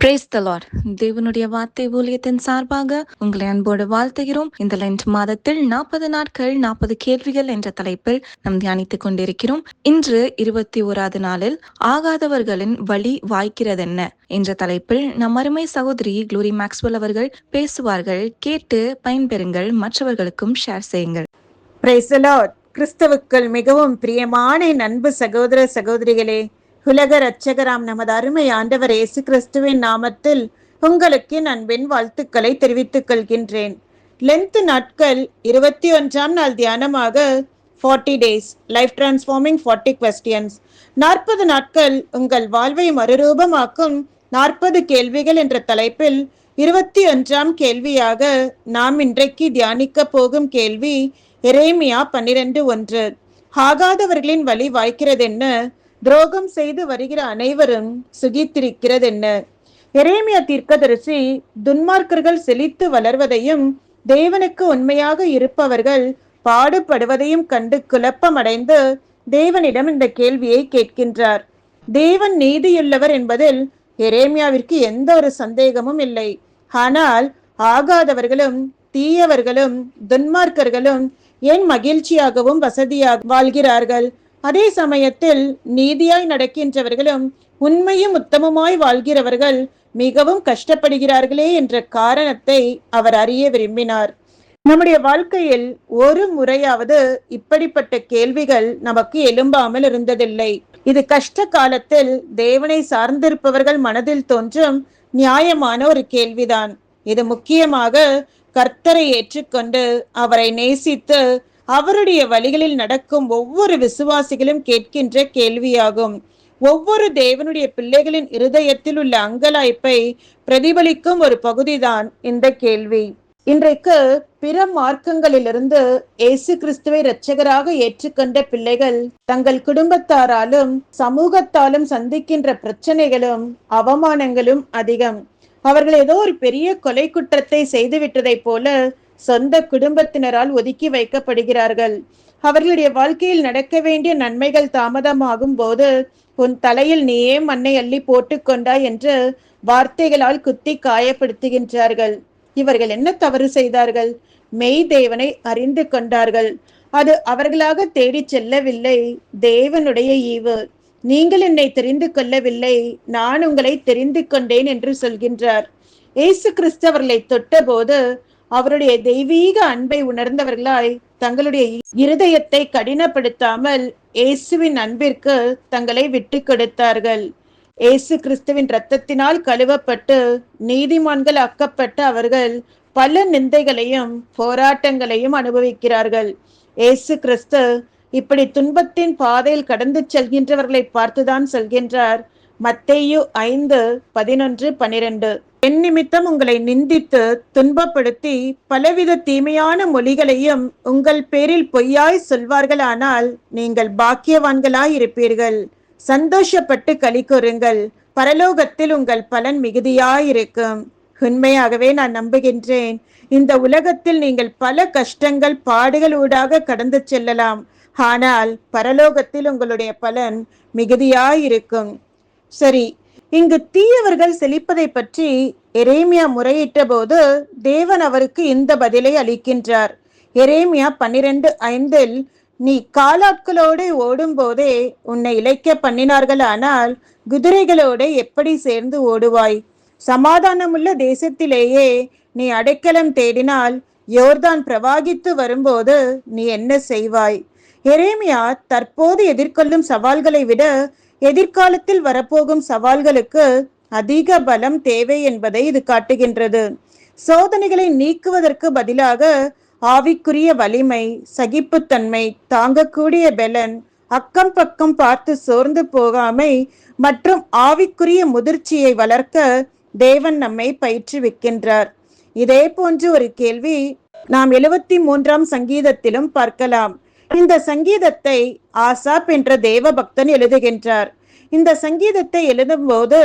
Praise the Lord. தேவனுடைய வார்த்தை ஊழியத்தின் சார்பாக உங்களை அன்போடு வாழ்த்துகிறோம். இந்த லென்ட் மாதத்தில் 40 நாட்கள் 40 கேள்விகள் என்ற தலைப்பில் நாம் தியானித்துக் கொண்டிருக்கிறோம். இன்று 21வது நாளில் ஆகாதவர்களின் வழி வாய்க்கிறதென்ன என்ற தலைப்பில் நம் அருமை சகோதரி குளோரி மேக்ஸ்வெல் அவர்கள் பேசுவார்கள். கேட்டு பயன்பெறுங்கள், மற்றவர்களுக்கும் ஷேர் செய்யுங்கள். Praise the Lord. கிறிஸ்துவுக்குள் மிகவும் பிரியமான என் அன்பு சகோதர சகோதரிகளே, உலக இரட்சகராம் நமது அருமை ஆண்டவர் இயேசு கிறிஸ்துவின் நாமத்தில் உங்களுக்கு என் அன்பின் வாழ்த்துக்களை தெரிவித்துக் கொள்கின்றேன். லென்த் நாட்கள் 21ஆம் நாள் தியானமாக 40 days லைஃப் டிரான்ஸ்ஃபார்மிங் 40 questions, 40 நாட்கள் உங்கள் வாழ்வை மறுரூபமாக்கும் 40 கேள்விகள் என்ற தலைப்பில் 21ஆம் கேள்வியாக நாம் இன்றைக்கு தியானிக்க போகும் கேள்வி எரேமியா 12:1. ஆகாதவர்களின் வழி வாய்க்கிறதென்ன, துரோகம் செய்து வருகிற அனைவரும் சுகித்திருக்கிறதென்ன. எரேமியா தீர்க்கதரிசி துன்மார்க்கர்கள் செழித்து வளர்வதையும் தேவனுக்கு உண்மையாக இருப்பவர்கள் பாடுபடுவதையும் கண்டு குழப்பமடைந்து தேவனிடம் இந்த கேள்வியை கேட்கின்றார். தேவன் நீதியுள்ளவர் என்பதில் எரேமியாவிற்கு எந்த ஒரு சந்தேகமும் இல்லை. ஆனால் ஆகாதவர்களும் தீயவர்களும் துன்மார்க்கர்களும் ஏன் மகிழ்ச்சியாகவும் வசதியாக வாழ்கிறார்கள்? அதே சமயத்தில் நீதியாய் நடக்கின்றவர்களும் உண்மையும் உத்தமமாய் வாழ்கிறவர்கள் மிகவும் கஷ்டப்படுகிறார்களே என்ற காரணத்தை அவர் அறிய விரும்பினார். நம்முடைய வாழ்க்கையில் ஒரு முறையாவது இப்படிப்பட்ட கேள்விகள் நமக்கு எழும்பாமல் இருந்ததில்லை. இது கஷ்ட காலத்தில் தேவனை சார்ந்திருப்பவர்கள் மனதில் தோன்றும் நியாயமான ஒரு கேள்விதான். இது முக்கியமாக கர்த்தரை ஏற்றுக்கொண்டு அவரை நேசித்து அவருடைய வழிகளில் நடக்கும் ஒவ்வொரு விசுவாசிகளும் கேட்கின்ற கேள்வியாகும். ஒவ்வொரு தேவனுடைய பிள்ளைகளின் இருதயத்தில் உள்ள அங்கலாய்ப்பை பிரதிபலிக்கும் ஒரு பகுதிதான் இந்த கேள்வி. இன்றைக்கு பிற மார்க்கங்களிலிருந்து இயேசு கிறிஸ்துவை இரட்சகராக ஏற்றுக்கொண்ட பிள்ளைகள் தங்கள் குடும்பத்தாராலும் சமூகத்தாலும் சந்திக்கின்ற பிரச்சனைகளும் அவமானங்களும் அதிகம். அவர்கள் ஏதோ ஒரு பெரிய கொலை குற்றத்தை செய்துவிட்டதை போல சொந்த குடும்பத்தினரால் ஒதுக்கி வைக்கப்படுகிறார்கள். அவர்களுடைய வாழ்க்கையில் நடக்க வேண்டிய நன்மைகள் தாமதமாகும் போது உன் தலையில் நீயே மண்ணை அள்ளி போட்டுக்கொண்டாய் என்று வார்த்தைகளால் குத்தி காயப்படுத்துகின்றார்கள். இவர்கள் என்ன தவறு செய்தார்கள்? மெய் தேவனை அறிந்து கொண்டார்கள். அது அவர்களாக தேடி செல்லவில்லை, தேவனுடைய ஈவு. நீங்கள் என்னை தெரிந்து கொள்ளவில்லை, நான் உங்களை தெரிந்து கொண்டேன் என்று சொல்கின்றார். இயேசு கிறிஸ்து அவர்களை தொட்ட போது அவருடைய தெய்வீக அன்பை உணர்ந்தவர்களாய் தங்களுடைய இருதயத்தை கடினப்படுத்தாமல் இயேசுவின் அன்பிற்கு தங்களை விட்டு கொடுத்தார்கள். இயேசு கிறிஸ்துவின் இரத்தத்தினால் கழுவப்பட்டு நீதிமான்கள் ஆக்கப்பட்ட அவர்கள் பல நிந்தைகளையும் போராட்டங்களையும் அனுபவிக்கிறார்கள். இயேசு கிறிஸ்து இப்படி துன்பத்தின் பாதையில் கடந்து செல்கின்றவர்களை பார்த்துதான் சொல்கின்றார். மத்தேயு 5:11-12. என் நிமித்தம் உங்களை நிந்தித்து துன்பப்படுத்தி பலவித தீமையான மொழிகளையும் உங்கள் பேரில் பொய்யாய் சொல்வார்களானால் நீங்கள் பாக்கியவான்களாய் இருப்பீர்கள். சந்தோஷப்பட்டு களி கூறுங்கள், பரலோகத்தில் உங்கள் பலன் மிகுதியாயிருக்கும். உண்மையாகவே நான் நம்புகின்றேன், இந்த உலகத்தில் நீங்கள் பல கஷ்டங்கள் பாடுகள் ஊடாக கடந்து செல்லலாம். ஆனால் பரலோகத்தில் உங்களுடைய பலன் மிகுதியாயிருக்கும். சரி, இங்கு தீயவர்கள் செழிப்பதை பற்றி எரேமியா முறையிட்ட போது தேவன் அவருக்கு இந்த பதிலை அளிக்கின்றார். எரேமியா 12:5, நீ காலாட்களோடு ஓடும் போதே உன்னை இளைக்க பண்ணினார்கள், ஆனால் குதிரைகளோடு எப்படி சேர்ந்து ஓடுவாய்? சமாதானமுள்ள தேசத்திலேயே நீ அடைக்கலம் தேடினால் யோர்தான் பிரவாகித்து வரும்போது நீ என்ன செய்வாய்? எரேமியா தற்போது எதிர்கொள்ளும் சவால்களை விட எதிர்காலத்தில் வரப்போகும் சவால்களுக்கு அதிக பலம் தேவை என்பதை இது காட்டுகின்றது. சோதனைகளை நீக்குவதற்கு பதிலாக ஆவிக்குரிய வலிமை, சகிப்புத்தன்மை, தாங்கக்கூடிய பலன், அக்கம் பக்கம் பார்த்து சோர்ந்து போகாமை மற்றும் ஆவிக்குரிய முதிர்ச்சியை வளர்க்க தேவன் நம்மை பயிற்றுவிக்கின்றார். இதே போன்று ஒரு கேள்வி நாம் 73ஆம் சங்கீதத்திலும் பார்க்கலாம். இந்த சங்கீதத்தை ஆசாப் என்ற தேவ பக்தன் எழுதுகின்றார். இந்த சங்கீதத்தை எழுதும் போது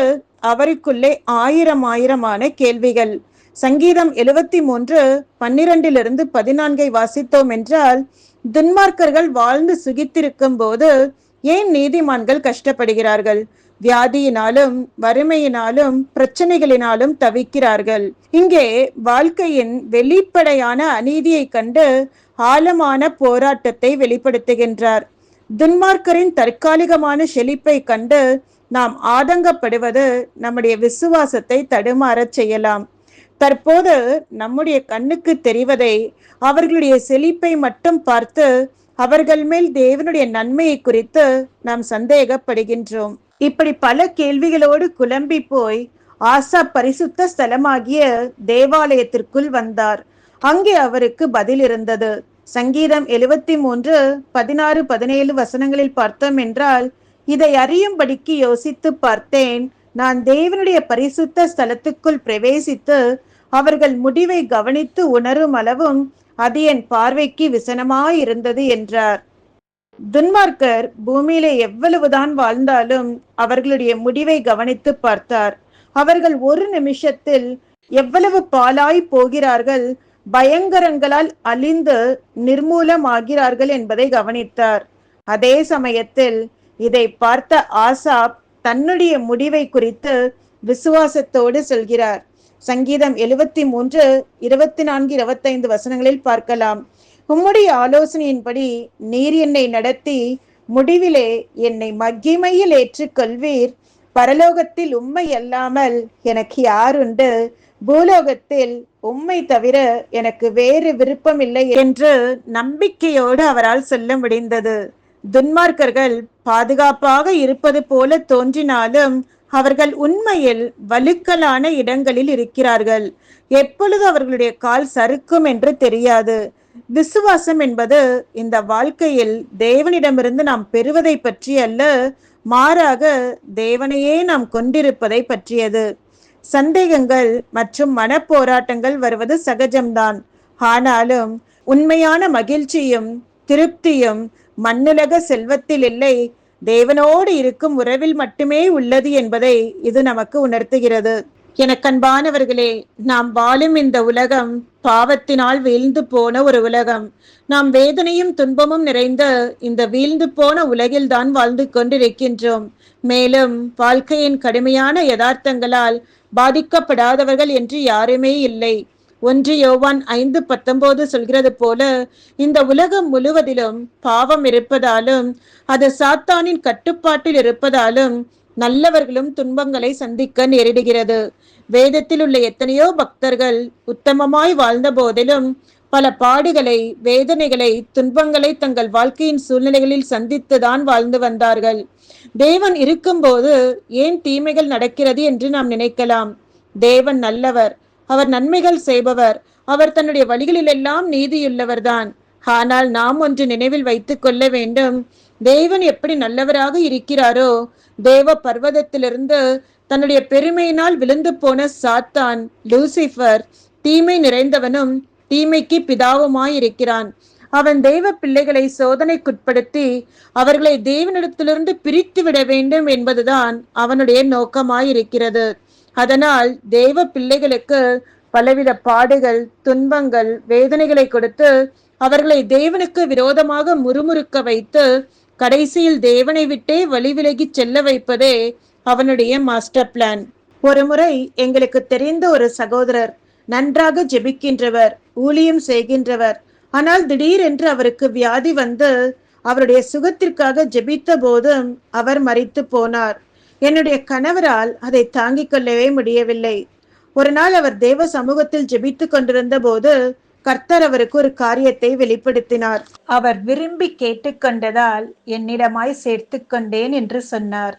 அவருக்குள்ளே ஆயிரமான கேள்விகள். சங்கீதம் 73:12-14 வாசித்தோம் என்றால், துன்மார்க்கர்கள் வாழ்ந்து சுகித்திருக்கும் போது ஏன் நீதிமான்கள் கஷ்டப்படுகிறார்கள்? வியாதியினாலும் வறுமையினாலும் பிரச்சனைகளினாலும் தவிக்கிறார்கள். இங்கே வாழ்க்கையின் வெளிப்படையான அநீதியை கண்டு ஆழமான போராட்டத்தை வெளிப்படுத்துகின்றார். துன்மார்க்கரின் தற்காலிகமான செழிப்பை கண்டு நாம் ஆதங்கப்படுவது நம்முடைய விசுவாசத்தை தடுமாறச் செய்யலாம். தற்போது நம்முடைய கண்ணுக்கு தெரிவதை, அவர்களுடைய செழிப்பை மட்டும் பார்த்து அவர்கள் மேல் தேவனுடைய நன்மையை குறித்து நாம் சந்தேகப்படுகின்றோம். இப்படி பல கேள்விகளோடு குழம்பி போய் ஆசா பரிசுத்த ஸ்தலமாகிய தேவாலயத்திற்குள் வந்தார். அங்கே அவருக்கு பதில் இருந்தது. சங்கீதம் 73:16-17 வசனங்களில் பார்த்தோம் என்றால், இதை அறியும்படிக்கு யோசித்து பார்த்தேன். நான் தேவனுடைய பரிசுத்த ஸ்தலத்துக்குள் பிரவேசித்து அவர்கள் முடிவை கவனித்து உணரும் அளவும் அது என் பார்வைக்கு விசனமாயிருந்தது என்றார். துன்மார்க்கர் பூமியிலே எவ்வளவுதான் வாழ்ந்தாலும் அவர்களுடைய முடிவை கவனித்து பார்த்தார். அவர்கள் ஒரு நிமிஷத்தில் எவ்வளவு பாழாய் போகிறார்கள், பயங்கரங்களால் அழிந்து நிர்மூலமாகிறார்கள் என்பதை கவனித்தார். அதே சமயத்தில் இதை பார்த்த ஆசாப் தன்னுடைய முடிவை குறித்து விசுவாசத்தோடு சொல்கிறார். சங்கீதம் 73:24-25 வசனங்களில் பார்க்கலாம். உம்முடைய ஆலோசனையின்படி நீர் என்னை நடத்தி முடிவிலே என்னை மகிமையில் ஏற்றுக்கொள்வீர். பரலோகத்தில் உம்மை அல்லாமல் எனக்கு யாருண்டு? பூலோகத்தில் உம்மை தவிர எனக்கு வேறு விருப்பம் இல்லை என்று நம்பிக்கையோடு அவரால் சொல்ல முடிந்தது. துன்மார்க்கர்கள் பாதுகாப்பாக இருப்பது போல தோன்றினாலும் அவர்கள் உண்மையில் வழுக்கலான இடங்களில் இருக்கிறார்கள். எப்பொழுது அவர்களுடைய கால் சறுக்கும் என்று தெரியாது. விசுவாசம் என்பது இந்த வாழ்க்கையில் தேவனிடமிருந்து நாம் பெறுவதை பற்றி அல்ல, மாறாக தேவனையே நாம் கொண்டிருப்பதை பற்றியது. சந்தேகங்கள் மற்றும் மனப்போராட்டங்கள் வருவது சகஜம்தான். ஆனாலும் உண்மையான மகிழ்ச்சியும் திருப்தியும் மண்ணுலக செல்வத்தில் இல்லை, தேவனோடு இருக்கும் உறவில் மட்டுமே உள்ளது என்பதை இது நமக்கு உணர்த்துகிறது. எனக்கன்பானவர்களே, நாம் வாழும் இந்த உலகம் பாவத்தினால் வீழ்ந்து போன ஒரு உலகம். நாம் வேதனையும் துன்பமும் நிறைந்த இந்த வீழ்ந்து போன உலகில் தான் வாழ்ந்து கொண்டிருக்கின்றோம். மேலும் வாழ்க்கையின் கடுமையான யதார்த்தங்களால் பாதிக்கப்படாதவர்கள் என்று யாருமே இல்லை. 1 யோவான் 5:19 சொல்கிறது போல, இந்த உலகம் முழுவதிலும் பாவம் இருப்பதாலும் அது சாத்தானின் கட்டுப்பாட்டில் இருப்பதாலும் நல்லவர்களும் துன்பங்களை சந்திக்க நேரிடுகிறது. வேதத்தில் உள்ள எத்தனையோ பக்தர்கள் உத்தமமாய் வாழ்ந்த போதிலும் பல பாடுகளை, வேதனைகளை, துன்பங்களை தங்கள் வாழ்க்கையின் சூழ்நிலைகளில் சந்தித்துதான் வாழ்ந்து வந்தார்கள். தேவன் இருக்கும்போது ஏன் தீமைகள் நடக்கிறது என்று நாம் நினைக்கலாம். தேவன் நல்லவர், அவர் நன்மைகள் செய்பவர், அவர் தன்னுடைய வழிகளில் எல்லாம் நீதியுள்ளவர்தான். ஆனால் நாம் ஒன்று நினைவில் வைத்துக் கொள்ள வேண்டும். தேவன் எப்படி நல்லவராக இருக்கிறாரோ, தேவ பர்வதத்திலிருந்து தன்னுடைய பெருமையினால் விழுந்து போன சாத்தான் லூசிபர் தீமை நிறைந்தவனும் தீமைக்கு பிதாவுமாயிருக்கிறான். அவன் தெய்வ பிள்ளைகளை சோதனைக்குட்படுத்தி அவர்களை தேவனிடத்திலிருந்து பிரித்து விட வேண்டும் என்பதுதான் அவனுடைய நோக்கமாயிருக்கிறது. அதனால் தேவ பிள்ளைகளுக்கு பலவித பாடுகள், துன்பங்கள், வேதனைகளை கொடுத்து அவர்களை தேவனுக்கு விரோதமாக முறுமுறுக்க வைத்து கடைசியில் தேவனை விட்டே வழி விலகி செல்ல வைப்பதே அவனுடைய மாஸ்டர் பிளான். ஒரு முறை எங்களுக்கு தெரிந்த ஒரு சகோதரர் நன்றாக ஜெபிக்கின்றவர், ஊழியம் செய்கின்றவர். ஆனால் திடீரென்று அவருக்கு வியாதி வந்து அவருடைய சுகத்திற்காக ஜெபித்த போதும் அவர் மரித்து போனார். என்னுடைய கணவரால் அதை தாங்கிக் கொள்ளவே முடியவில்லை. ஒரு நாள் அவர் தேவ சமூகத்தில் ஜெபித்து கொண்டிருந்த போது கர்த்தர் அவருக்கு ஒரு காரியத்தை வெளிப்படுத்தினார். அவர் விரும்பி கேட்டுக்கொண்டதால் என்னிடமாய் சேர்த்து கொண்டேன் என்று சொன்னார்.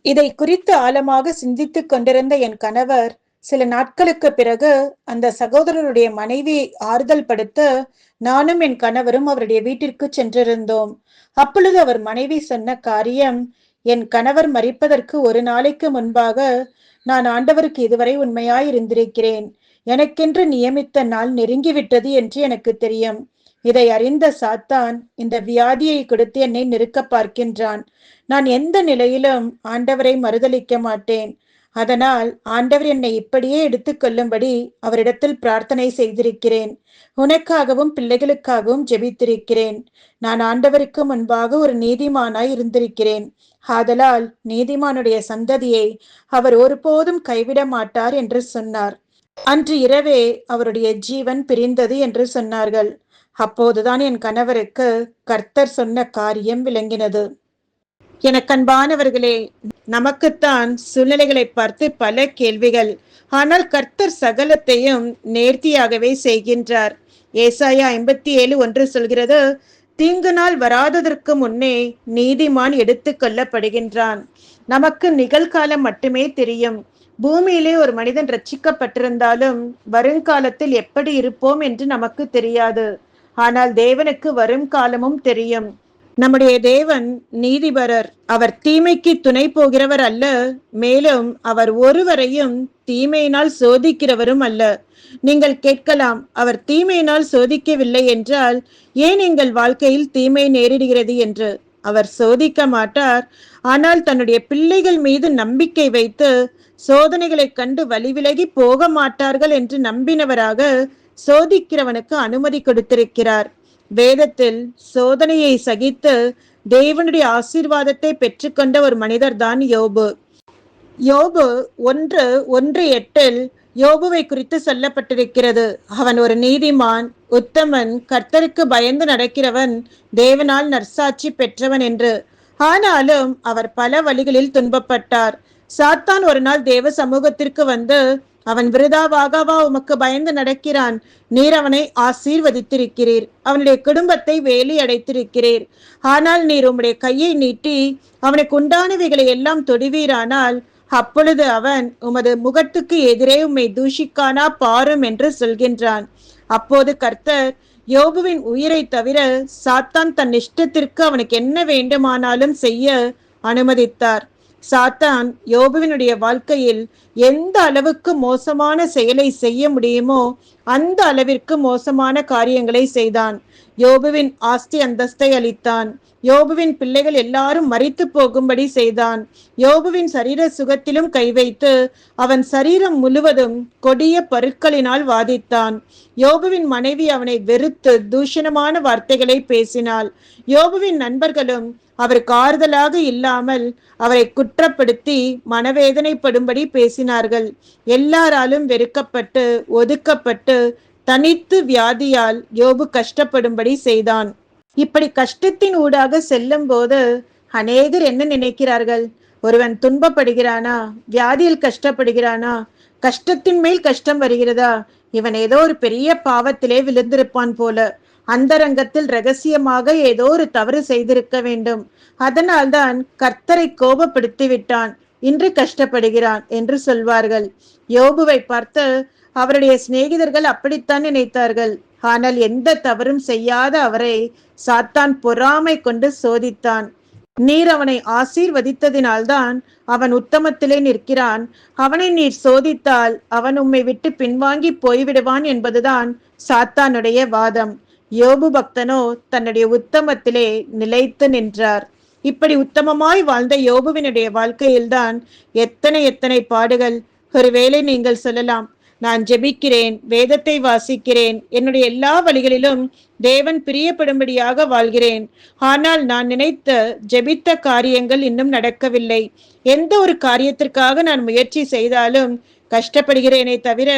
இதை குறித்து ஆழமாக சிந்தித்துக் கொண்டிருந்த என் கணவர் சில நாட்களுக்கு பிறகு அந்த சகோதரருடைய மனைவியை ஆறுதல் படுத்த நானும் என் கணவரும் அவருடைய வீட்டிற்கு சென்றிருந்தோம். அப்பொழுது அவர் மனைவி சொன்ன காரியம், என் கணவர் மரிப்பதற்கு ஒரு நாளைக்கு முன்பாக, நான் ஆண்டவருக்கு இதுவரை உண்மையாய் இருந்திருக்கிறேன், எனக்கென்று நியமித்த நாள் நெருங்கிவிட்டது என்று எனக்கு தெரியும். இதை அறிந்த சாத்தான் இந்த வியாதியை கொடுத்து என்னை நெருக்க பார்க்கின்றான். நான் எந்த நிலையிலும் ஆண்டவரை மறுதலிக்க மாட்டேன். அதனால் ஆண்டவர் என்னை இப்படியே எடுத்துக்கொள்ளும்படி அவரிடத்தில் பிரார்த்தனை செய்திருக்கிறேன். உனக்காகவும் பிள்ளைகளுக்காகவும் ஜெபித்திருக்கிறேன். நான் ஆண்டவருக்கு முன்பாக ஒரு நீதிமானாய் இருந்திருக்கிறேன். ஆதலால் நீதிமானுடைய சந்ததியை அவர் ஒருபோதும் கைவிட மாட்டார் என்று சொன்னார். அன்று இரவே அவருடைய ஜீவன் பிரிந்தது என்று சொன்னார்கள். அப்போதுதான் என் கணவருக்கு கர்த்தர் சொன்ன காரியம் விளங்கினது. எனக்கன்பானவர்களே, நமக்குத்தான் சூழ்நிலைகளை பார்த்து பல கேள்விகள். ஆனால் கர்த்தர் சகலத்தையும் நேர்த்தியாகவே செய்கின்றார். ஏசாயா 57:1 சொல்கிறது, தீங்கு நாள் வராததற்கு முன்னே நீதிமான் எடுத்து கொள்ளப்படுகின்றான். நமக்கு நிகழ்காலம் மட்டுமே தெரியும். பூமியிலே ஒரு மனிதன் ரட்சிக்கப்பட்டிருந்தாலும் வருங்காலத்தில் எப்படி இருப்போம் என்று நமக்கு தெரியாது. ஆனால் தேவனுக்கு வரும் காலமும் தெரியும். நம்முடைய தேவன் நீதிபரர். அவர் தீமைக்கு துணை போகிறவர் அல்ல, மேலும் அவர் ஒருவரையும் தீமையினால் சோதிக்கிறவரும் அல்ல. நீங்கள் கேட்கலாம், அவர் தீமையினால் சோதிக்கவில்லை என்றால் ஏன் எங்கள் வாழ்க்கையில் தீமை நேரிடுகிறது என்று. அவர் சோதிக்க மாட்டார். ஆனால் தன்னுடைய பிள்ளைகள் மீது நம்பிக்கை வைத்து சோதனைகளை கண்டு வழிவிலகி போக மாட்டார்கள் என்று நம்பினவராக சோதிக்கிறவனுக்கு அனுமதி கொடுத்திருக்கிறார். வேதத்தில் சோதனையை சகித்து தேவனுடைய ஆசீர்வாதத்தை பெற்றுக்கொண்ட ஒரு மனிதர் தான் யோபு. யோபு 1:8 யோபுவை குறித்து சொல்லப்பட்டிருக்கிறது. அவன் ஒரு நீதிமான், உத்தமன், கர்த்தருக்கு பயந்து நடக்கிறவன், தேவனால் நற்சாட்சி பெற்றவன் என்று. ஆனாலும் அவர் பல வழிகளில் துன்பப்பட்டார். சாத்தான் ஒரு நாள் தேவ சமூகத்திற்கு வந்து, அவன் விருதாவாகவா உமக்கு பயந்து நடக்கிறான்? நீர் அவனை ஆசீர்வதித்திருக்கிறீர், அவனுடைய குடும்பத்தை வேலி அடைத்திருக்கிறீர். ஆனால் நீர் உம்முடைய கையை நீட்டி அவனுக்கு உண்டானவைகளை எல்லாம் தொடுவீரானால் அப்பொழுது அவன் உமது முகத்துக்கு எதிரே உம்மை தூஷிக்கானா பாரும் என்று சொல்கின்றான். அப்போது கர்த்தர் யோபுவின் உயிரை தவிர சாத்தான் தன் இஷ்டத்திற்கு அவனுக்கு என்ன வேண்டுமானாலும் செய்ய அனுமதித்தார். சாத்தான் யோபுவினுடைய வாழ்க்கையில் எந்த அளவுக்கு மோசமான செயலை செய்ய முடியுமோ அந்த அளவிற்கு மோசமான காரியங்களை செய்தான். யோபுவின் ஆஸ்தி அந்தஸ்தை அளித்தான். யோபுவின் பிள்ளைகள் எல்லாரும் மரித்து போகும்படி செய்தான். யோபுவின் சரீர சுகத்திலும் கை வைத்து அவன் சரீரம் முழுவதும் கொடிய பருக்களினால் வாதித்தான். யோபுவின் மனைவி அவனை வெறுத்து தூஷணமான வார்த்தைகளை பேசினாள். யோபுவின் நண்பர்களும் அவருக்கு ஆறுதலாக இல்லாமல் அவரை குற்றப்படுத்தி மனவேதனைப்படும்படி பேசினார்கள். எல்லாராலும் வெறுக்கப்பட்டு ஒதுக்கப்பட்டு தனித்து வியாதியால் யோபு கஷ்டப்படும்படி செய்தான். இப்படி கஷ்டத்தின் ஊடாக செல்லும் போது அநேகர் என்ன நினைக்கிறார்கள்? ஒருவன் துன்பப்படுகிறானா, வியாதியில் கஷ்டப்படுகிறானா, கஷ்டத்தின் மேல் கஷ்டம் வருகிறதா, இவன் ஏதோ ஒரு பெரிய பாவத்திலே விழுந்திருப்பான் போல, அந்தரங்கத்தில் ரகசியமாக ஏதோ ஒரு தவறு செய்திருக்க வேண்டும், அதனால்தான் கர்த்தரை கோபப்படுத்தி விட்டான், இன்று கஷ்டப்படுகிறான் என்று சொல்வார்கள். யோபுவை பார்த்து அவருடைய சிநேகிதர்கள் அப்படித்தான் நினைத்தார்கள். ஆனால் எந்த தவறும் செய்யாத அவரை சாத்தான் பொறாமை கொண்டு சோதித்தான். நீர் அவனை ஆசீர்வதித்ததினால்தான் அவன் உத்தமத்திலே நிற்கிறான். அவனை நீர் சோதித்தால் அவன் உம்மை விட்டு பின்வாங்கி போய்விடுவான் என்பதுதான் சாத்தானுடைய வாதம். யோபு பக்தனோ தன்னுடைய உத்தமத்திலே நிலைத்து நின்றார். இப்படி உத்தமமாய் வாழ்ந்த யோபுவினுடைய வாழ்க்கையில்தான் எத்தனை பாடுகள். ஒருவேளை நீங்கள் சொல்லலாம், நான் ஜெபிக்கிறேன், வேதத்தை வாசிக்கிறேன், என்னுடைய எல்லா வழிகளிலும் தேவன் பிரியப்படும்படியாக வாழ்கிறேன், ஆனால் நான் நினைத்த ஜெபித்த காரியங்கள் இன்னும் நடக்கவில்லை. எந்த ஒரு காரியத்திற்காக நான் முயற்சி செய்தாலும் கஷ்டப்படுகிறேனே தவிர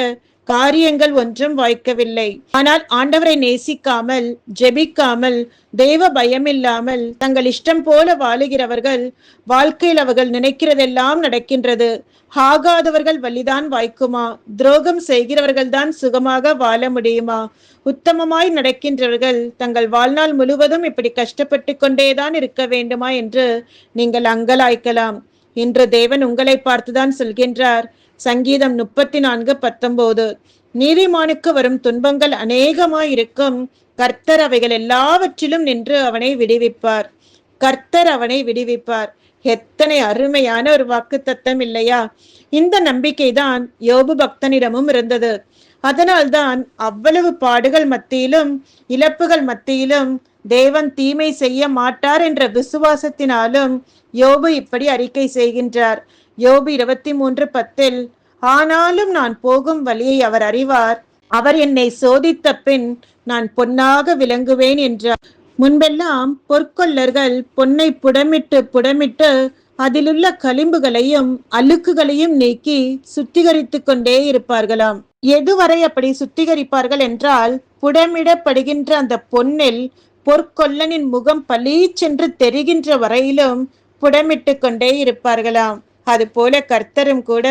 காரியங்கள் ஒன்றும் வாய்க்கவில்லை. ஆனால் ஆண்டவரை நேசிக்காமல் ஜெபிக்காமல் தேவ பயமில்லாமல் தங்கள் இஷ்டம் போல வாழுகிறவர்கள் வாழ்க்கையில் அவர்கள் நினைக்கிறதெல்லாம் நடக்கின்றது. ஆகாதவர்கள் வழிதான் வாய்க்குமா? துரோகம் செய்கிறவர்கள் தான் சுகமாக வாழ முடியுமா? உத்தமமாய் நடக்கின்றவர்கள் தங்கள் வாழ்நாள் முழுவதும் இப்படி கஷ்டப்பட்டு கொண்டேதான் இருக்க வேண்டுமா என்று நீங்கள் அங்கலாய்க்கலாம். இன்று தேவன் உங்களை பார்த்துதான் சொல்கின்றார். சங்கீதம் 34:19, நீதிமானுக்கு வரும் துன்பங்கள் அநேகமாயிருக்கும், கர்த்தர் அவைகள் எல்லாவற்றிலும் நின்று அவனை விடுவிப்பார். கர்த்தர் அவனை விடுவிப்பார். எத்தனை அருமையான ஒரு வாக்குத்தத்தம் இல்லையா? இந்த நம்பிக்கைதான் யோபு பக்தனிடமும் இருந்தது. அதனால்தான் அவ்வளவு பாடுகள் மத்தியிலும் இழப்புகள் மத்தியிலும் தேவன் தீமை செய்ய மாட்டார் என்ற விசுவாசத்தினாலும் யோபு இப்படி அறிக்கை செய்கின்றார். யோபு 23:10 ஆனாலும் நான் போகும் வழியை அவர் அறிவார், அவர் என்னை சோதித்த பின் நான் பொன்னாக விளங்குவேன் என்றார். முன்பெல்லாம் பொற்கொல்லர்கள் பொன்னை புடமிட்டு புடமிட்டு அதிலுள்ள களிம்புகளையும் அழுக்குகளையும் நீக்கி சுத்திகரித்து கொண்டே இருப்பார்களாம். எதுவரை அப்படி சுத்திகரிப்பார்கள் என்றால், புடமிடப்படுகின்ற அந்த பொன்னில் பொற்கொல்லனின் முகம் பளீச்சென்று தெரிகின்ற வரையிலும் புடமிட்டு கொண்டே இருப்பார்களாம். அதுபோல கர்த்தரும் கூட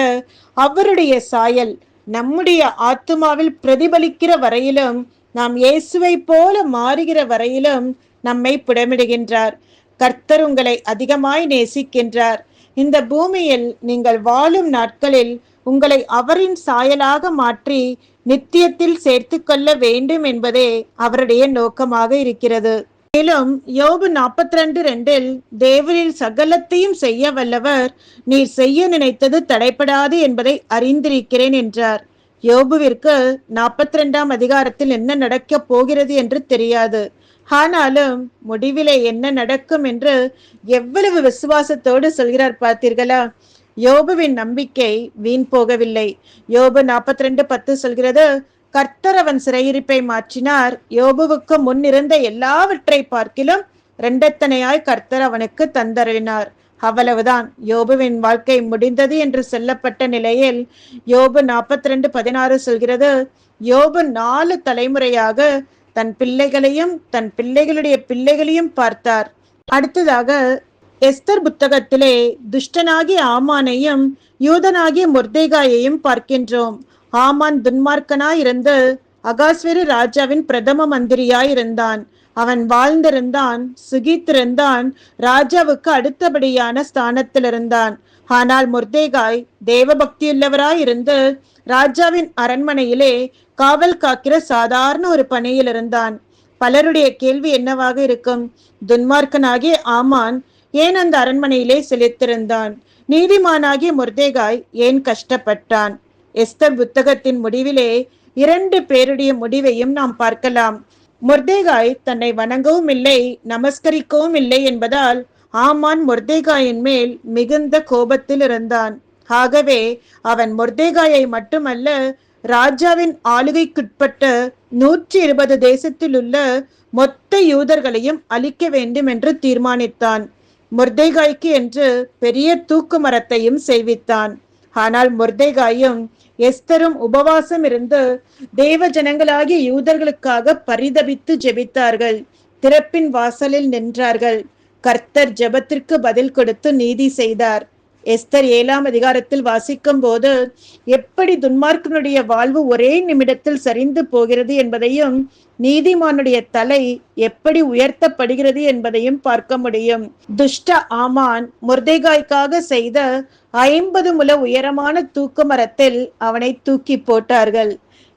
அவருடைய சாயல் நம்முடைய ஆத்துமாவில் பிரதிபலிக்கிற வரையிலும், நாம் இயேசுவை போல மாறுகிற வரையிலும் நம்மை புடமிடுகின்றார். கர்த்தர் உங்களை அதிகமாய் நேசிக்கின்றார். இந்த பூமியில் நீங்கள் வாழும் நாட்களில் உங்களை அவரின் சாயலாக மாற்றி நித்தியத்தில் சேர்த்து கொள்ள வேண்டும் என்பதே அவருடைய நோக்கமாக இருக்கிறது. மேலும் யோபு 42:2 தேவனில் சகலத்தையும் செய்ய வல்லவர், நீர் செய்ய நினைத்தது தடைப்படாது என்பதை அறிந்திருக்கிறேன் என்றார். யோபுவிற்கு 42ஆம் அதிகாரத்தில் என்ன நடக்கப் போகிறது என்று தெரியாது. ஆனாலும் முடிவிலே என்ன நடக்கும் என்று எவ்வளவு விசுவாசத்தோடு சொல்கிறார் பார்த்தீர்களா? யோபுவின் நம்பிக்கை வீண் போகவில்லை. யோபு 42:10 சொல்கிறது, கர்த்தர் அவன் சிறையிருப்பை மாற்றினார், யோபுவுக்கு முன்னிருந்த எல்லாவற்றை பார்க்கிலும் இரண்டத்தனையாய் கர்த்தர் அவனுக்கு தந்தருளினார். அவ்வளவுதான், யோபுவின் வாழ்க்கை முடிந்தது என்று சொல்லப்பட்ட நிலையில் யோபு 42:16 சொல்கிறது, யோபு 4 தலைமுறையாக தன் பிள்ளைகளையும் தன் பிள்ளைகளுடைய பிள்ளைகளையும் பார்த்தார். அடுத்ததாக எஸ்தர் புத்தகத்திலே துஷ்டனாகிய ஆமானையும் யூதனாகிய மொர்தேகாயையும் பார்க்கின்றோம். ஆமான் துன்மார்க்கனாய் இருந்து அகாஸ்வேரு ராஜாவின் பிரதம மந்திரியாய் இருந்தான். அவன் வாழ்ந்திருந்தான், சுகித்திருந்தான், ராஜாவுக்கு அடுத்தபடியான ஸ்தானத்தில் இருந்தான். ஆனால் மொர்தேகாய் தேவபக்தியுள்ளவராய் இருந்து ராஜாவின் அரண்மனையிலே காவல் காக்கிற சாதாரண ஒரு பணியில் இருந்தான். பலருடைய கேள்வி என்னவாக இருக்கும்? துன்மார்க்கனாகிய ஆமான் ஏன் அந்த அரண்மனையிலே செலுத்திருந்தான்? நீதிமானாகிய மொர்தேகாய் ஏன் கஷ்டப்பட்டான்? எஸ்தர் புத்தகத்தின் முடிவிலே 2 பேருடைய முடிவையும் நாம் பார்க்கலாம். மொர்தேகாய் தன்னை வணங்கவும் இல்லை, நமஸ்கரிக்கவும் இல்லை என்பதால் ஆமான் மொர்தேகாயின் மேல் மிகுந்த கோபத்தில் இருந்தான். ஆகவே அவன் மொர்தேகாயை மட்டுமல்ல, ராஜாவின் ஆளுகைக்குட்பட்ட 120 தேசத்தில் உள்ள மொத்த யூதர்களையும் அழிக்க வேண்டும் என்று தீர்மானித்தான். மொர்தேகாய்க்கு என்று பெரிய தூக்கு மரத்தையும் செய்வித்தான். ஆனால் மொர்தேகாயும் எஸ்தரும் உபவாசம் இருந்து தேவ ஜனங்களாகிய யூதர்களுக்காக பரிதபித்து ஜெபித்தார்கள். திறப்பின் வாசலில் நின்றார்கள். கர்த்தர் ஜெபத்திற்கு பதில் கொடுத்து நீதி செய்தார். எஸ்தர் 7ஆம் அதிகாரத்தில் வாசிக்கும் போது எப்படி துன்மார்க்கனுடைய வாழ்வு ஒரே நிமிடத்தில் சரிந்து போகிறது என்பதையும், நீதிமானுடைய தலை எப்படி உயர்த்தப்படுகிறது என்பதையும் பார்க்க முடியும். துஷ்ட ஆமான் மொர்தேகாய்க்காக செய்த 50 முழ உயரமான தூக்கு மரத்தில் அவனை தூக்கி போட்டார்கள்.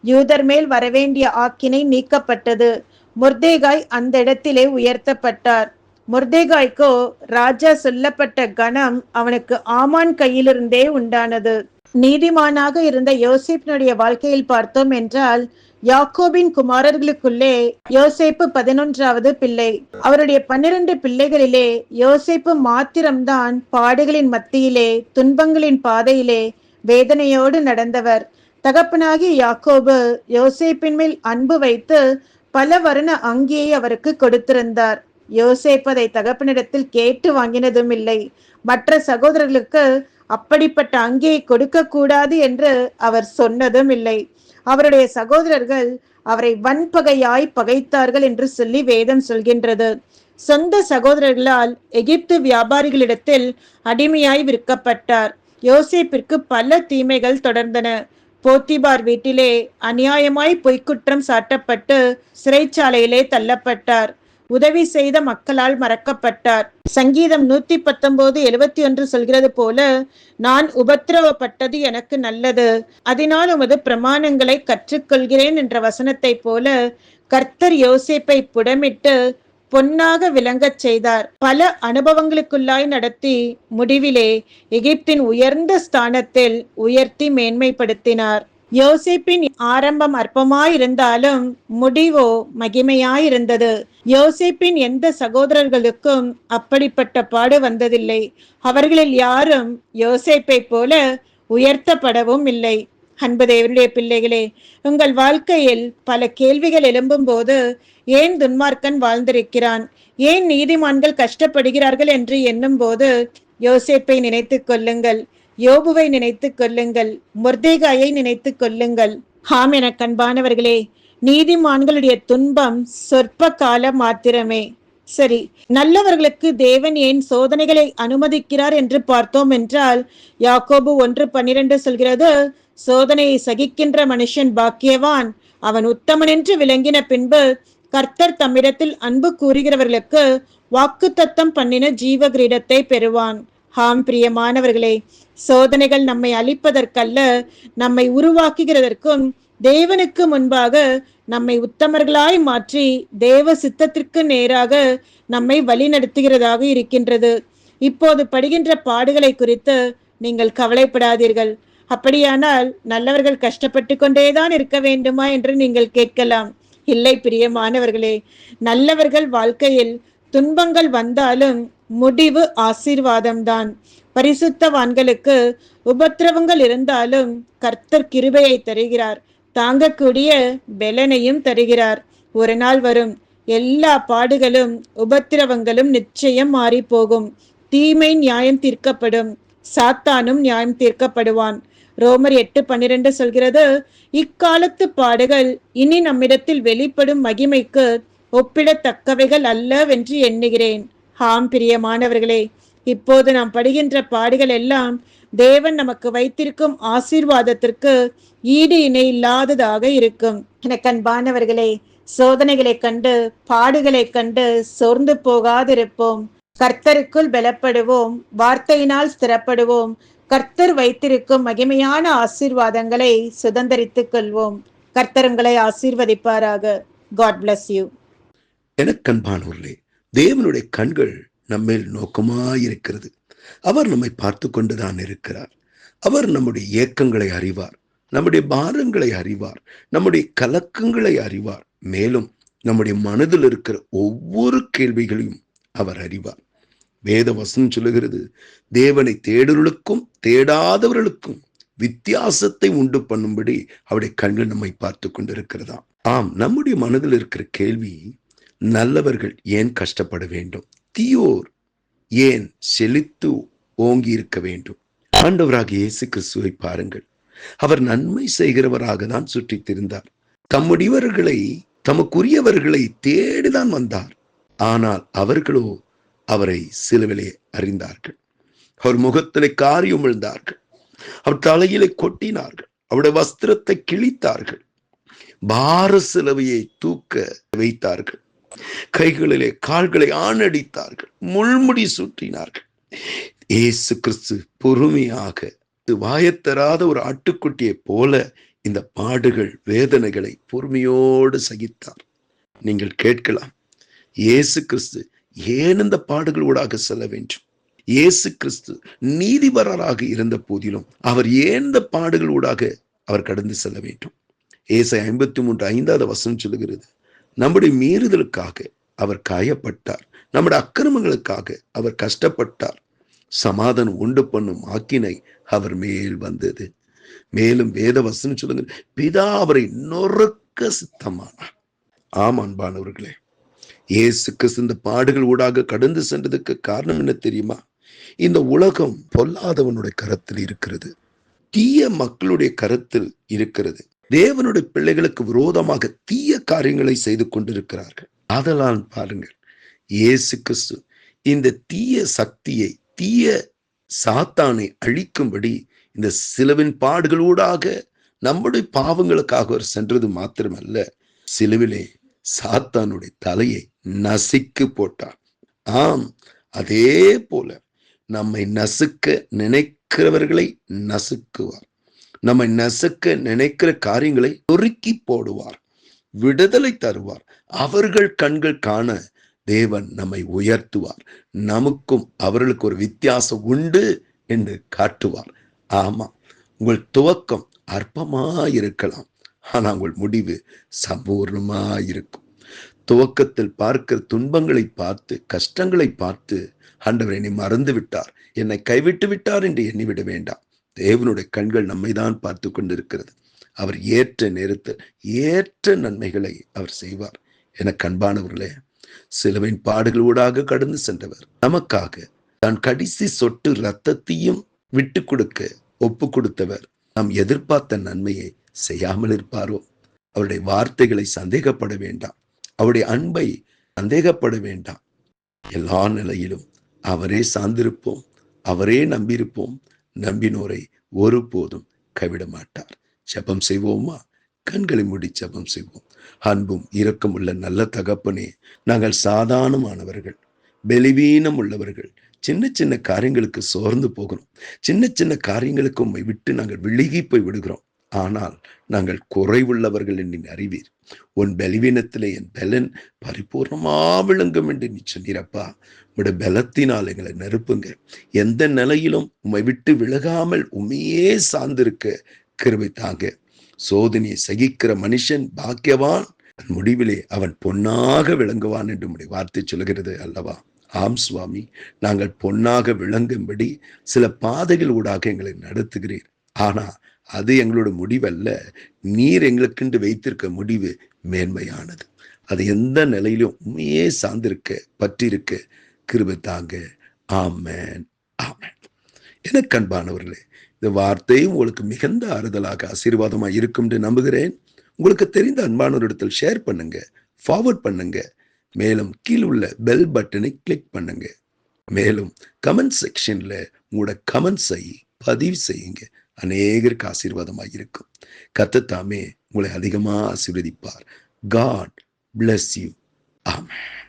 யூதர் மேல் வரவேண்டிய ஆக்கினை நீக்கப்பட்டது. மொர்தேகாய் அந்த இடத்திலே உயர்த்தப்பட்டார். மொர்தேகாய்க்கோ ராஜா சொல்லப்பட்ட கணம் அவனுக்கு ஆமான் கையிலிருந்தே உண்டானது. நீதிமானாக இருந்த யோசேப்பினுடைய வாழ்க்கையில் பார்த்தோம் என்றால், யாக்கோபின் குமாரர்களுக்குள்ளே யோசேப்பு 11வது பிள்ளை. அவருடைய 12 பிள்ளைகளிலே யோசேப்பு மாத்திரம்தான் பாடுகளின் மத்தியிலே, துன்பங்களின் பாதையிலே வேதனையோடு நடந்தவர். தகப்பனாகிய யாக்கோபு யோசேப்பின் மேல் அன்பு வைத்து பல வர்ண அங்கியை அவருக்கு கொடுத்திருந்தார். யோசேப்பு அதை தகப்பனிடத்தில் கேட்டு வாங்கினதும் இல்லை. மற்ற சகோதரர்களுக்கு அப்படிப்பட்ட அங்கியை கொடுக்க கூடாது என்று அவர் சொன்னதும் இல்லை. அவருடைய சகோதரர்கள் அவரை வன்பகையாய் பகைத்தார்கள் என்று சொல்லி வேதம் சொல்கின்றது. சொந்த சகோதரர்களால் எகிப்து வியாபாரிகளிடத்தில் அடிமையாய் விற்கப்பட்டார். யோசேப்பிற்கு பல தீமைகள் தொடர்ந்தன. போத்திபார் வீட்டிலே அநியாயமாய் பொய்க்குற்றம் சாட்டப்பட்டு சிறைச்சாலையிலே தள்ளப்பட்டார். உதவி செய்த மக்களால் மறக்கப்பட்டார். சங்கீதம் 119:71 சொல்கிறது போல, நான் உபத்திரவப்பட்டது எனக்கு நல்லது, அதனால் உமது பிரமாணங்களை கற்றுக்கொள்கிறேன் என்ற வசனத்தை போல கர்த்தர் யோசேப்பை புடமிட்டு பொன்னாக விளங்கச் செய்தார். பல அனுபவங்களுக்குள்ளாய் நடத்தி முடிவிலே எகிப்தின் உயர்ந்த ஸ்தானத்தில் உயர்த்தி மேன்மைப்படுத்தினார். யோசேப்பின் ஆரம்பம் அற்பமாயிருந்தாலும் முடிவோ மகிமையாயிருந்தது. யோசேப்பின் எந்த சகோதரர்களுக்கும் அப்படிப்பட்ட பாடு வந்ததில்லை. அவர்களில் யாரும் யோசேப்பை போல உயர்த்தப்படவும் இல்லை. அன்பு தேவனுடைய பிள்ளைகளே, உங்கள் வாழ்க்கையில் பல கேள்விகள் எழும்பும் போது, ஏன் துன்மார்க்கன் வாழ்ந்திருக்கிறான், ஏன் நீதிமான்கள் கஷ்டப்படுகிறார்கள் என்று எண்ணும் போது யோசேப்பை நினைத்துக் கொள்ளுங்கள், யோபுவை நினைத்துக் கொள்ளுங்கள், மொர்தேகாயை நினைத்துக் கொள்ளுங்கள். ஆம் என கண்பானவர்களே, நீதிமான்களுடைய துன்பம் சொற்ப காலம் மாத்திரமே. சரி, நல்லவர்களுக்கு தேவன் ஏன் சோதனைகளை அனுமதிக்கிறார் என்று பார்த்தோம் என்றால், யாக்கோபு 1:12 சொல்கிறது, சோதனையை சகிக்கின்ற மனுஷன் பாக்கியவான், அவன் உத்தமன் என்று விளங்கின பின்பு கர்த்தர் தம்மிடத்தில் அன்பு கூறுகிறவர்களுக்கு வாக்குத்தத்தம் பண்ணின ஜீவ கிரீடத்தை பெறுவான். ஆம் பிரியமானவர்களே, சோதனைகள் நம்மை அழிப்பதற்கல்ல, நம்மை உருவாக்குகிறதற்கும் தேவனுக்கு முன்பாக நம்மை உத்தமர்களாய் மாற்றி தேவ சித்தத்திற்கு நேராக நம்மை வழி நடத்துகிறதாக இருக்கின்றது. இப்போது படுகின்ற பாடுகளை குறித்து நீங்கள் கவலைப்படாதீர்கள். அப்படியானால் நல்லவர்கள் கஷ்டப்பட்டு கொண்டேதான் இருக்க வேண்டுமா என்று நீங்கள் கேட்கலாம். இல்லை பிரியமானவர்களே, நல்லவர்கள் வாழ்க்கையில் துன்பங்கள் வந்தாலும் முடிவு ஆசீர்வாதம்தான். பரிசுத்தவான்களுக்கு உபத்திரவங்கள் இருந்தாலும் கர்த்தர் கிருபையை தருகிறார், தாங்கக்கூடிய பெலனையும் தருகிறார். ஒரு நாள் வரும், எல்லா பாடுகளும் உபத்திரவங்களும் நிச்சயம் மாறி போகும். தீமை நியாயம் தீர்க்கப்படும், சாத்தானும் நியாயம் தீர்க்கப்படுவான். ரோமர் 8:12 சொல்கிறது, இக்காலத்து பாடுகள் இனி நம்மிடத்தில் வெளிப்படும் மகிமைக்கு ஒப்பிடத்தக்கவைகள் அல்லவென்று எண்ணுகிறேன். ஆம் பிரியமானவர்களே, இப்போது நாம் படுகின்ற பாடுகள் எல்லாம் தேவன் நமக்கு வைத்திருக்கும் ஆசீர்வாதத்திற்கு ஈடு இணை இல்லாததாக இருக்கும். எனக்கு அன்பானவர்களே, சோதனைகளை கண்டு பாடுகளை கண்டு சோர்ந்து போகாதிருப்போம். கர்த்தருக்குள் பலப்படுவோம், வார்த்தையினால் ஸ்திரப்படுவோம். கர்த்தர் வைத்திருக்கும் மகிமையான ஆசீர்வாதங்களை சுதந்தரித்துக் கொள்வோம். கர்த்தர் உங்களை ஆசீர்வதிப்பாராக. God bless you. எனக்கு அன்பானவர்களே, தேவனுடைய கண்கள் நம்மேல் நோக்கமாயிருக்கிறது. அவர் நம்மை பார்த்து கொண்டுதான் இருக்கிறார். அவர் நம்முடைய ஏக்கங்களை அறிவார், நம்முடைய பாரங்களை அறிவார், நம்முடைய கலக்கங்களை அறிவார். மேலும் நம்முடைய மனதில் இருக்கிற ஒவ்வொரு கேள்விகளையும் அவர் அறிவார். வேத வசனம் சொல்லுகிறது, தேவனை தேடுவர்களுக்கும் தேடாதவர்களுக்கும் வித்தியாசத்தை உண்டு பண்ணும்படி அவருடைய கண்கள் நம்மை பார்த்து கொண்டிருக்கிறதா. ஆம், நம்முடைய மனதில் இருக்கிற கேள்வி, நல்லவர்கள் ஏன் கஷ்டப்பட வேண்டும், தீயோர் ஏன் செழித்து ஓங்கி இருக்க வேண்டும்? ஆண்டவராக இயேசு கிறிஸ்துவை பாருங்கள், அவர் நன்மை செய்கிறவராக தான் சுற்றி திரிந்தார். தம்முடையவர்களை, தமக்குரியவர்களை தேடிதான் வந்தார். ஆனால் அவர்களோ அவரை சிலுவிலே அறிந்தார்கள். அவர் முகத்திலே காரியம் விழுந்தார்கள், அவர் தலையிலே கொட்டினார்கள், அவருடைய வஸ்திரத்தை கிழித்தார்கள், பார சிலுவையை தூக்க வைத்தார்கள், கைகளிலே கால்களை ஆணடித்தார்கள், முள்முடி சுற்றினார்கள். இயேசு கிறிஸ்து பொறுமையாக வாயத்தராத ஒரு ஆட்டுக்குட்டியை போல இந்த பாடுகள் வேதனைகளை பொறுமையோடு சகித்தார். நீங்கள் கேட்கலாம், இயேசு கிறிஸ்து ஏன் இந்த பாடுகளூடாக செல்ல வேண்டும்? இயேசு கிறிஸ்து நீதிபரராக இருந்த போதிலும் அவர் ஏன் இந்த பாடுகளூடாக அவர் கடந்து செல்ல வேண்டும்? ஏசாயா 53:5 சொல்லுகிறது, நம்முடைய மீறுதலுக்காக அவர் காயப்பட்டார், நம்முடைய அக்கிரமங்களுக்காக அவர் கஷ்டப்பட்டார், சமாதானம் உண்டு பண்ணும் ஆக்கினை அவர் மேல் வந்தது. மேலும் வேத வசனம் சொல்லுங்க, பிதா அவரை நொறுக்க சித்தமானார். ஆம் அன்பானவர்களே, இயேசு கிறிஸ்து இந்த பாடுகள் ஊடாக கடந்து சென்றதுக்கு காரணம் என்ன தெரியுமா? இந்த உலகம் பொல்லாதவனுடைய கரத்தில் இருக்கிறது, தீய மக்களுடைய கரத்தில் இருக்கிறது. தேவனுடைய பிள்ளைகளுக்கு விரோதமாக தீய காரியங்களை செய்து கொண்டிருக்கிறார்கள். அதனால் பாருங்கள், இயேசு கிறிஸ்து இந்த தீய சக்தியை, தீய சாத்தானை அழிக்கும்படி இந்த சிலுவின் பாடுகளூடாக நம்முடைய பாவங்களுக்காக அவர் சென்றது மாத்திரமல்ல, சிலுவிலே சாத்தானுடைய தலையை நசுக்கி போட்டார். ஆம், அதே போல நம்மை நசுக்க நினைக்கிறவர்களை நசுக்குவார், நம்மை நசுக்க நினைக்கிற காரியங்களை நொறுக்கி போடுவார், விடுதலை தருவார். அவர்கள் கண்கள் காண தேவன் நம்மை உயர்த்துவார், நமக்கும் அவர்களுக்கு ஒரு வித்தியாசம் உண்டு என்று காட்டுவார். ஆமா, உங்கள் துவக்கம் அற்பமாயிருக்கலாம், ஆனால் உங்கள் முடிவு சம்பூர்ணமாயிருக்கும். துவக்கத்தில் பார்க்கிற துன்பங்களை பார்த்து, கஷ்டங்களை பார்த்து, ஆண்டவர் என்னை மறந்து விட்டார், என்னை கைவிட்டு விட்டார் என்று எண்ணிவிட வேண்டாம். தேவனுடைய கண்கள் நம்மை தான் பார்த்து கொண்டிருக்கிறது. அவர் ஏற்ற நேரத்தில் ஏற்ற நன்மைகளை அவர் செய்வார். என கண்பானவர்களே, சிலுவையின் பாடுகளூடாக கடந்து சென்றவர் நமக்காக தான் கடைசி சொட்டு இரத்தத்தையும் விட்டு கொடுக்க ஒப்பு கொடுத்தவர் நாம் எதிர்பார்த்த நன்மையை செய்யாமல் இருப்பாரோ? அவருடைய வார்த்தைகளை சந்தேகப்பட வேண்டாம், அவருடைய அன்பை சந்தேகப்பட வேண்டாம். எல்லா நிலையிலும் அவரே சார்ந்திருப்போம், அவரே நம்பியிருப்போம். நம்பினோரை ஒருபோதும் கைவிட மாட்டார். ஜெபம் செய்வோமா? கண்களை மூடி ஜெபம் செய்வோம். அன்பும் இரக்கம் உள்ள நல்ல தகப்பனே, நாங்கள் சாதாரணமானவர்கள், பலவீனம் உள்ளவர்கள். சின்ன சின்ன காரியங்களுக்கு சோர்ந்து போகிறோம், சின்ன சின்ன காரியங்களுக்கு உம்மை விட்டு நாங்கள் விலகி போய் விடுகிறோம். ஆனால் நாங்கள் குறைவுள்ளவர்கள் என்று அறிவீர். உன் பலவீனத்திலே என் பலன் பரிபூர்ணமா விளங்கும் என்று நீ சொன்னீரப்பா. உடைய பலத்தினால் எங்களை நெருப்புங்க. எந்த நிலையிலும் உம்மை விட்டு விலகாமல் உண்மையே சார்ந்திருக்க கிருபை தாங்க. சோதனையை சகிக்கிற மனுஷன் பாக்கியவான், முடிவிலே அவன் பொன்னாக விளங்குவான் என்று உம்முடைய வார்த்தை சொல்கிறது அல்லவா? ஆம் சுவாமி, நாங்கள் பொன்னாக விளங்கும்படி சில பாதைகள் ஊடாக எங்களை நடத்துகிறீர். ஆனா அது எங்களோட முடிவல்ல. நீர் எங்களுக்கென்று வைத்திருக்க முடிவு மேன்மையானது. அது எந்த நிலையிலும் உண்மையே சார்ந்திருக்க பற்றிருக்க கிருபை தாங்க. ஆமென், ஆமென். எனக்கு அன்பானவர்களே, இந்த வார்த்தை உங்களுக்கு மிகுந்த ஆறுதலாக ஆசீர்வாதமாக இருக்கும் என்று நம்புகிறேன். உங்களுக்கு தெரிந்த அன்பானவரிடத்தில் ஷேர் பண்ணுங்க, ஃபார்வர்ட் பண்ணுங்க. மேலும் கீழ் உள்ள பெல் பட்டனை கிளிக் பண்ணுங்க. மேலும் கமெண்ட் செக்ஷன்ல உங்களோட கமெண்ட்ஸை பதிவு செய்யுங்க. அநேகருக்கு ஆசீர்வாதமாக இருக்கும். கர்த்தர் தாமே உங்களை அதிகமாக ஆசீர்வதிப்பார். God bless you. Amen.